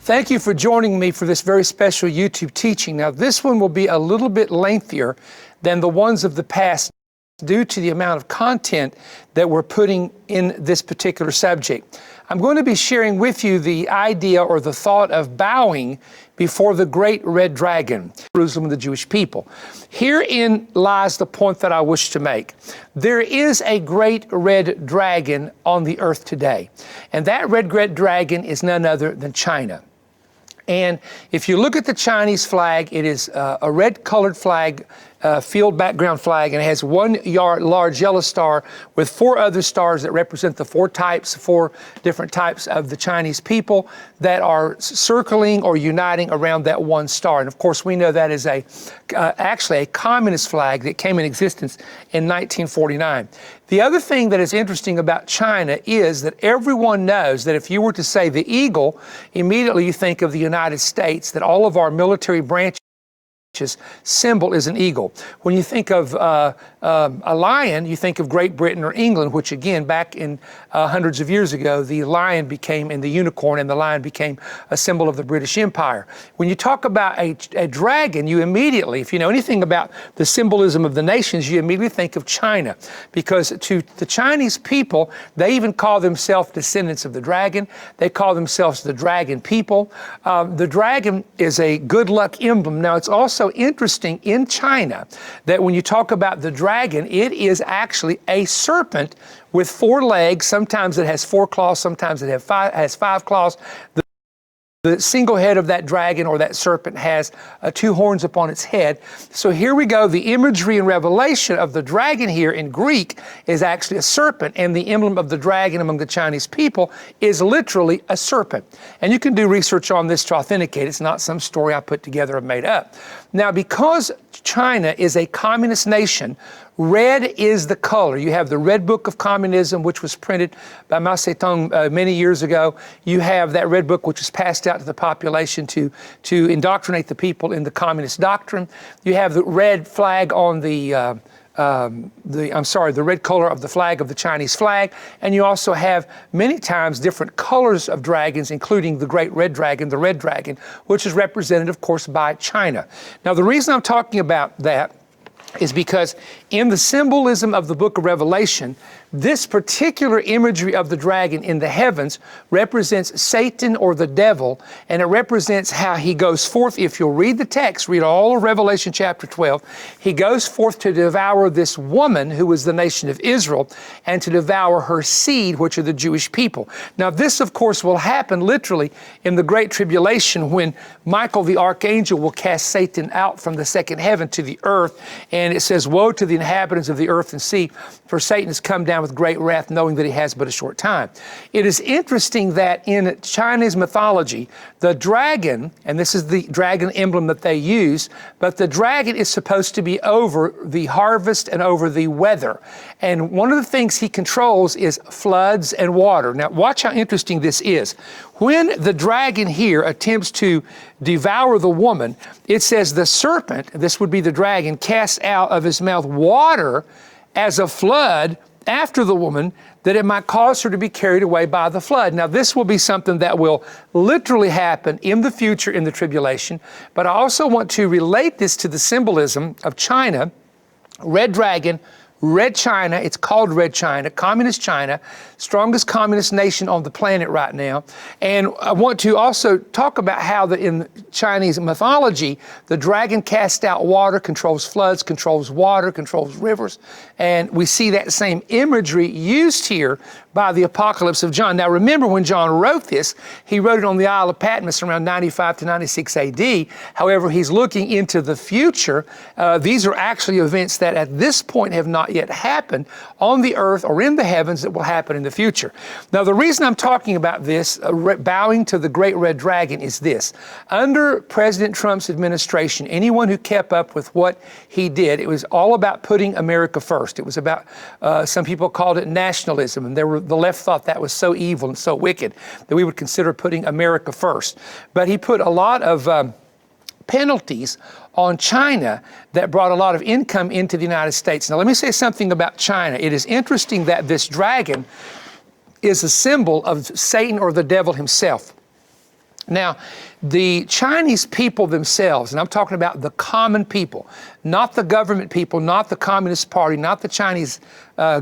Thank you for joining me for this very special YouTube teaching. Now, this one will be a little bit lengthier than the ones of the past due to the amount of content that we're putting in this particular subject. I'm going to be sharing with you the idea or the thought of bowing before the great red dragon, Jerusalem and the Jewish people. Herein lies the point that I wish to make. There is a great red dragon on the earth today, and that red dragon is none other than China. And if you look at the Chinese flag, it is a red-colored flag, field background flag, and it has one large yellow star with four other stars that represent the four different types of the Chinese people that are circling or uniting around that one star. And of course, we know that is actually a communist flag that came in existence in 1949. The other thing that is interesting about China is that everyone knows that if you were to say the eagle, immediately you think of the United States, that all of our military branches symbol is an eagle. When you think of a lion, you think of Great Britain or England, which again, back in hundreds of years ago, the lion became, and the unicorn and the lion became a symbol of the British Empire. When you talk about a dragon, you immediately, if you know anything about the symbolism of the nations, you immediately think of China. Because to the Chinese people, they even call themselves descendants of the dragon. They call themselves the dragon people. The dragon is a good luck emblem. Now, it's also interesting in China that when you talk about the dragon, it is actually a serpent with four legs. Sometimes it has four claws, sometimes it has five claws. The single head of that dragon or that serpent has two horns upon its head. So here we go. The imagery and revelation of the dragon here in Greek is actually a serpent, and the emblem of the dragon among the Chinese people is literally a serpent. And you can do research on this to authenticate. It's not some story I put together or made up. Now, because China is a communist nation, red is the color. You have the Red Book of Communism, which was printed by Mao Zedong many years ago. You have that Red Book, which was passed out to the population to indoctrinate the people in the communist doctrine. You have the red flag on the red color of the flag of the Chinese flag. And you also have many times different colors of dragons, including the great red dragon, which is represented, of course, by China. Now, the reason I'm talking about that is because in the symbolism of the book of Revelation, this particular imagery of the dragon in the heavens represents Satan or the devil, and it represents how he goes forth. If you'll read the text, read all of Revelation chapter 12, he goes forth to devour this woman who is the nation of Israel and to devour her seed, which are the Jewish people. Now, this, of course, will happen literally in the Great Tribulation when Michael the archangel will cast Satan out from the second heaven to the earth, and it says, "Woe to the inhabitants of the earth and sea, for Satan has come down with great wrath, knowing that he has but a short time." It is interesting that in Chinese mythology, the dragon, and this is the dragon emblem that they use, but the dragon is supposed to be over the harvest and over the weather. And one of the things he controls is floods and water. Now, watch how interesting this is. When the dragon here attempts to devour the woman, it says the serpent, this would be the dragon, casts out of his mouth water as a flood after the woman, that it might cause her to be carried away by the flood. Now, this will be something that will literally happen in the future in the tribulation, but I also want to relate this to the symbolism of China, red dragon, Red China. It's called Red China, Communist China, strongest communist nation on the planet right now. And I want to also talk about how that in Chinese mythology, the dragon casts out water, controls floods, controls water, controls rivers. And we see that same imagery used here by the Apocalypse of John. Now, remember when John wrote this, he wrote it on the Isle of Patmos around 95 to 96 AD. However, he's looking into the future. These are actually events that at this point have not yet happened on the earth or in the heavens that will happen in the future. Now, the reason I'm talking about this, bowing to the great red dragon, is this. Under President Trump's administration, anyone who kept up with what he did, it was all about putting America first. It was about, some people called it nationalism, and the left thought that was so evil and so wicked that we would consider putting America first. But he put a lot of penalties on China that brought a lot of income into the United States. Now, let me say something about China. It is interesting that this dragon is a symbol of Satan or the devil himself. Now, the Chinese people themselves, and I'm talking about the common people, not the government people, not the Communist Party, not the Chinese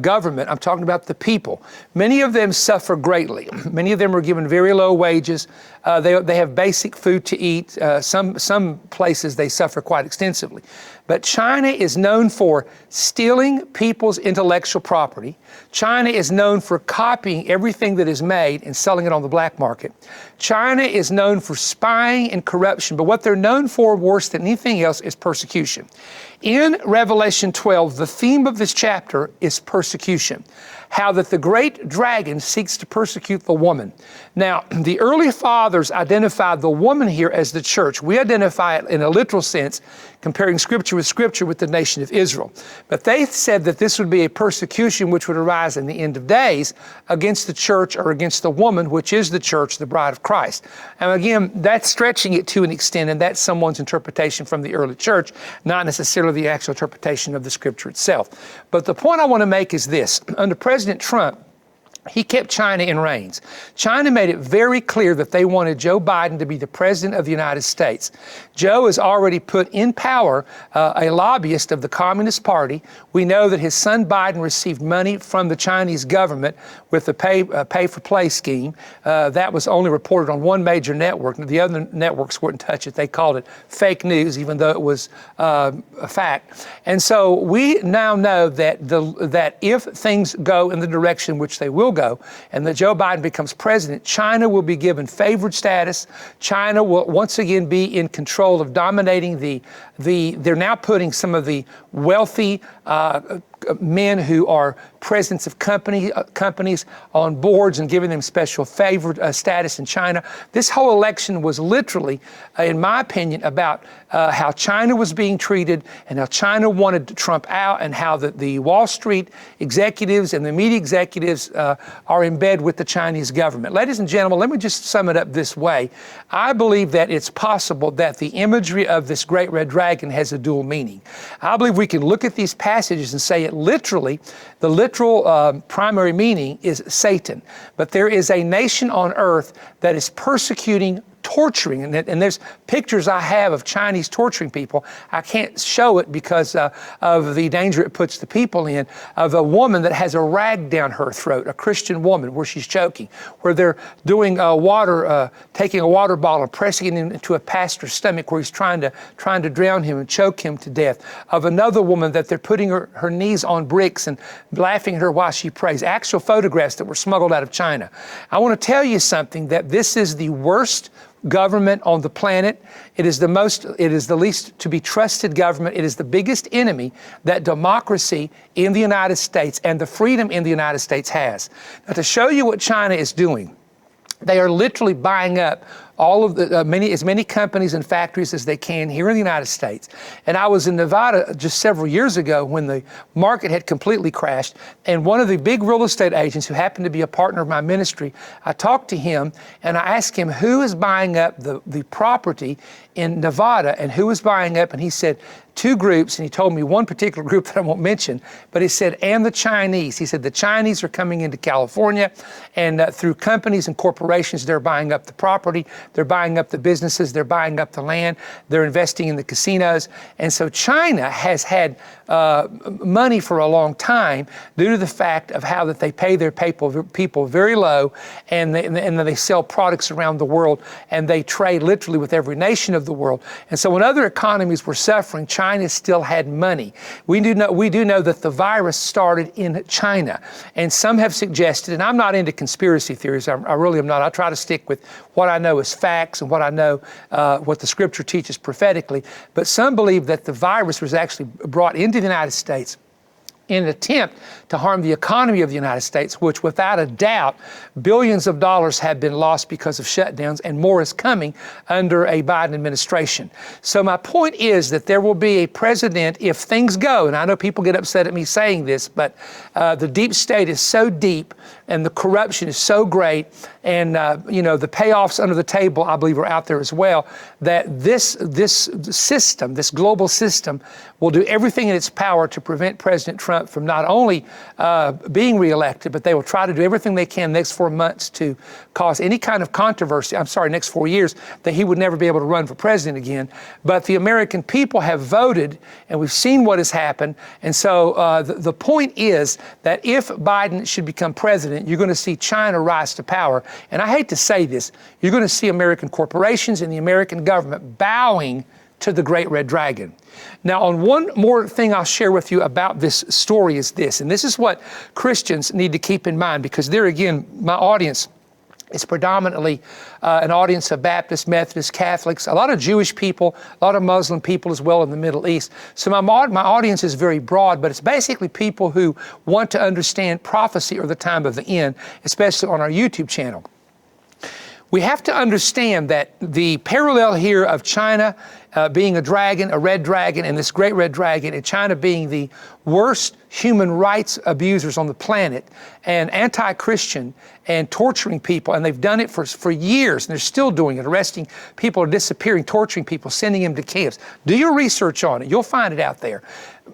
government, I'm talking about the people. Many of them suffer greatly. Many of them are given very low wages. They have basic food to eat. Some places they suffer quite extensively. But China is known for stealing people's intellectual property. China is known for copying everything that is made and selling it on the black market. China is known for spying and corruption, but what they're known for worse than anything else is persecution. In Revelation 12, the theme of this chapter is persecution. How that the great dragon seeks to persecute the woman. Now, the early fathers identified the woman here as the church. We identify it in a literal sense, comparing Scripture with the nation of Israel. But they said that this would be a persecution which would arise in the end of days against the church or against the woman, which is the church, the bride of Christ. And again, that's stretching it to an extent, and that's someone's interpretation from the early church, not necessarily the actual interpretation of the Scripture itself. But the point I want to make is this. Under President Trump, he kept China in reins. China made it very clear that they wanted Joe Biden to be the president of the United States. Joe has already put in power a lobbyist of the Communist Party. We know that his son Biden received money from the Chinese government with the pay-for-play scheme. That was only reported on one major network. The other networks wouldn't touch it. They called it fake news, even though it was a fact. And so we now know that if things go in the direction which they will go, and that Joe Biden becomes president, China will be given favored status. China will once again be in control of dominating they're now putting some of the wealthy men who are presidents of companies on boards and giving them special favored status in China. This whole election was literally, in my opinion, about how China was being treated and how China wanted Trump out, and how the Wall Street executives and the media executives are in bed with the Chinese government. Ladies and gentlemen, let me just sum it up this way. I believe that it's possible that the imagery of this great red dragon has a dual meaning. I believe we can look at these passages and say it literally, the literal primary meaning is Satan. But there is a nation on earth that is persecuting, torturing, and there's pictures I have of Chinese torturing people. I can't show it because of the danger it puts the people in, of a woman that has a rag down her throat, a Christian woman, where she's choking, where they're doing taking a water bottle and pressing it into a pastor's stomach where he's trying to drown him and choke him to death, of another woman that they're putting her knees on bricks and laughing at her while she prays. Actual photographs that were smuggled out of China. I want to tell you something, that this is the worst government on the planet. It is the least to be trusted government. It is the biggest enemy that democracy in the United States and the freedom in the United States has. Now, to show you what China is doing, they are literally buying up all of as many companies and factories as they can here in the United States. And I was in Nevada just several years ago when the market had completely crashed. And one of the big real estate agents who happened to be a partner of my ministry, I talked to him and I asked him who is buying up the property in Nevada and who is buying up. And he said, two groups, and he told me one particular group that I won't mention, but he said, and the Chinese. He said the Chinese are coming into California, and through companies and corporations, they're buying up the property, they're buying up the businesses, they're buying up the land, they're investing in the casinos. And so China has had money for a long time due to the fact of how that they pay their people very low, and they sell products around the world, and they trade literally with every nation of the world. And so when other economies were suffering, China still had money. We do know that the virus started in China, and some have suggested, and I'm not into conspiracy theories, I really am not. I try to stick with what I know as facts and what I know, what the Scripture teaches prophetically. But some believe that the virus was actually brought into the United States in an attempt to harm the economy of the United States, which without a doubt, billions of dollars have been lost because of shutdowns, and more is coming under a Biden administration. So my point is that there will be a president if things go, and I know people get upset at me saying this, but the deep state is so deep and the corruption is so great, and the payoffs under the table, I believe, are out there as well, that this system, this global system, will do everything in its power to prevent President Trump from not only being reelected, but they will try to do everything they can next 4 months to cause any kind of controversy, next 4 years, that he would never be able to run for president again. But the American people have voted, and we've seen what has happened. And so the point is that if Biden should become president, you're going to see China rise to power. And I hate to say this, you're going to see American corporations and the American government bowing to the Great Red Dragon. Now, on one more thing I'll share with you about this story is this, and this is what Christians need to keep in mind, because there again, my audience is predominantly an audience of Baptists, Methodists, Catholics, a lot of Jewish people, a lot of Muslim people as well in the Middle East. So my audience is very broad, but it's basically people who want to understand prophecy or the time of the end, especially on our YouTube channel. We have to understand that the parallel here of China being a dragon, a red dragon, and this great red dragon, and China being the worst human rights abusers on the planet, and anti-Christian, and torturing people, and they've done it for years, and they're still doing it, arresting people, or disappearing, torturing people, sending them to camps. Do your research on it. You'll find it out there.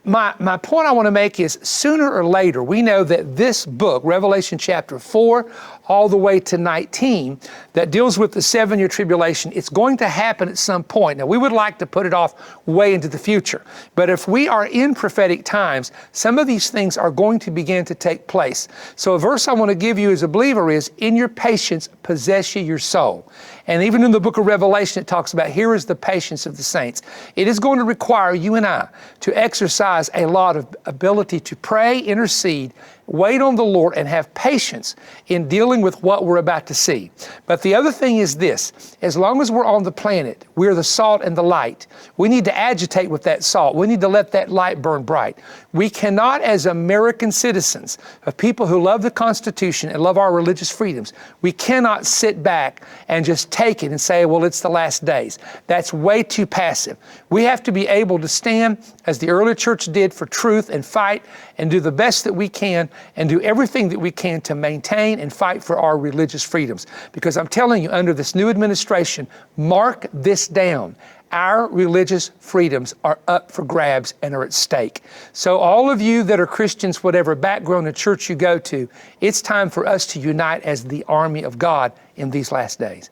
My point I want to make is, sooner or later, we know that this book, Revelation chapter 4, all the way to 19, that deals with the 7-year tribulation, it's going to happen at some point. Now, we would like to put it off way into the future, but if we are in prophetic times, some of these things are going to begin to take place. So a verse I want to give you as a believer is, in your patience possess ye your soul. And even in the book of Revelation, it talks about, here is the patience of the saints. It is going to require you and I to exercise a lot of ability to pray, intercede, wait on the Lord, and have patience in dealing with what we're about to see. But the other thing is this, as long as we're on the planet, we're the salt and the light. We need to agitate with that salt. We need to let that light burn bright. We cannot, as American citizens, of people who love the Constitution and love our religious freedoms, we cannot sit back and just take it and say, well, it's the last days. That's way too passive. We have to be able to stand, as the early church did, for truth and fight and do the best that we can and do everything that we can to maintain and fight for our religious freedoms. Because I'm telling you, under this new administration, mark this down. Our religious freedoms are up for grabs and are at stake. So all of you that are Christians, whatever background and church you go to, it's time for us to unite as the army of God in these last days.